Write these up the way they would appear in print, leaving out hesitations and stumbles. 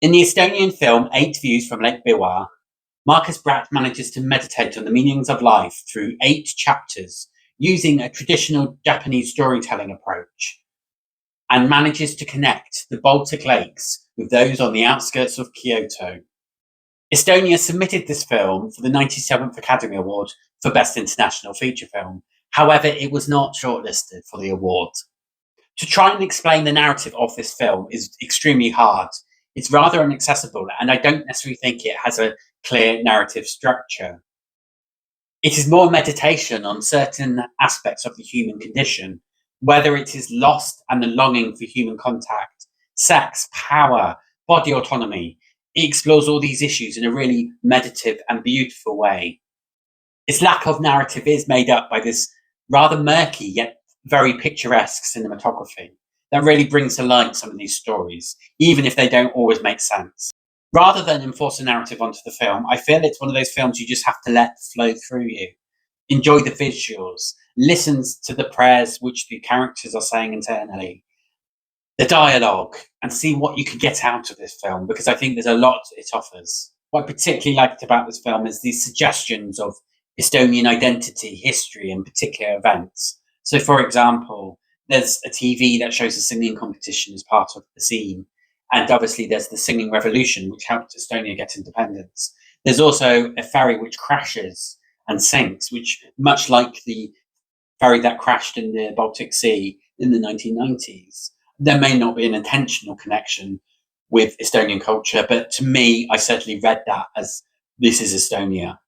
In the Estonian film 8 Views from Lake Biwa, Marcus Bratt manages to meditate on the meanings of life through 8 chapters using a traditional Japanese storytelling approach, and manages to connect the Baltic lakes with those on the outskirts of Kyoto. Estonia submitted this film for the 97th Academy Award for Best International Feature Film. However, it was not shortlisted for the award. To try and explain the narrative of this film is extremely hard. It's rather inaccessible, and I don't necessarily think it has a clear narrative structure. It is more meditation on certain aspects of the human condition, whether it is lost and the longing for human contact, sex, power, body autonomy. It explores all these issues in a really meditative and beautiful way. Its lack of narrative is made up by this rather murky yet very picturesque cinematography that really brings to light some of these stories, even if they don't always make sense. Rather than enforce a narrative onto the film, I feel it's one of those films you just have to let flow through you. Enjoy the visuals, listen to the prayers which the characters are saying internally, the dialogue, and see what you can get out of this film, because I think there's a lot it offers. What I particularly liked about this film is these suggestions of Estonian identity, history, and particular events. So, for example, there's a TV that shows a singing competition as part of the scene. And obviously there's the singing revolution, which helped Estonia get independence. There's also a ferry which crashes and sinks, which, much like the ferry that crashed in the Baltic Sea in the 1990s, there may not be an intentional connection with Estonian culture, but to me, I certainly read that as this is Estonia.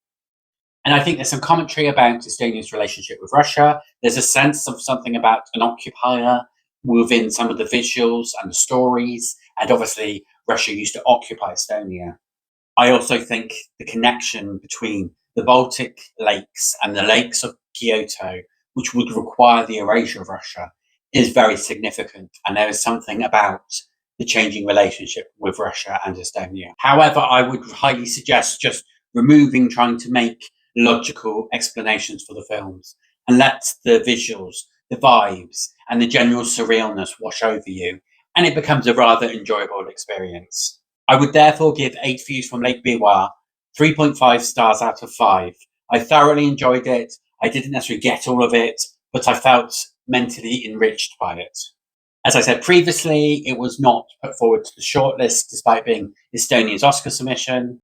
And I think there's some commentary about Estonia's relationship with Russia. There's a sense of something about an occupier within some of the visuals and the stories. And obviously, Russia used to occupy Estonia. I also think the connection between the Baltic lakes and the lakes of Kyoto, which would require the erasure of Russia, is very significant. And there is something about the changing relationship with Russia and Estonia. However, I would highly suggest just removing trying to make logical explanations for the films and let the visuals, the vibes, and the general surrealness wash over you, and it becomes a rather enjoyable experience. I would therefore give 8 Views from Lake Biwa 3.5 stars out of 5. I thoroughly enjoyed it. I didn't necessarily get all of it, but I felt mentally enriched by it. As I said previously, it was not put forward to the shortlist despite being Estonia's Oscar submission.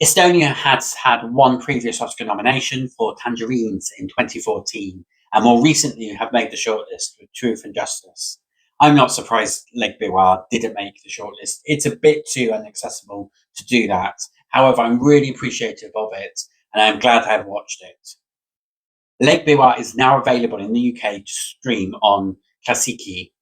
Estonia has had one previous Oscar nomination for Tangerines in 2014, and more recently have made the shortlist with Truth and Justice. I'm not surprised Lake Biwa didn't make the shortlist. It's a bit too inaccessible to do that. However, I'm really appreciative of it, and I'm glad I have watched it. Lake Biwa is now available in the UK to stream on Klassiki,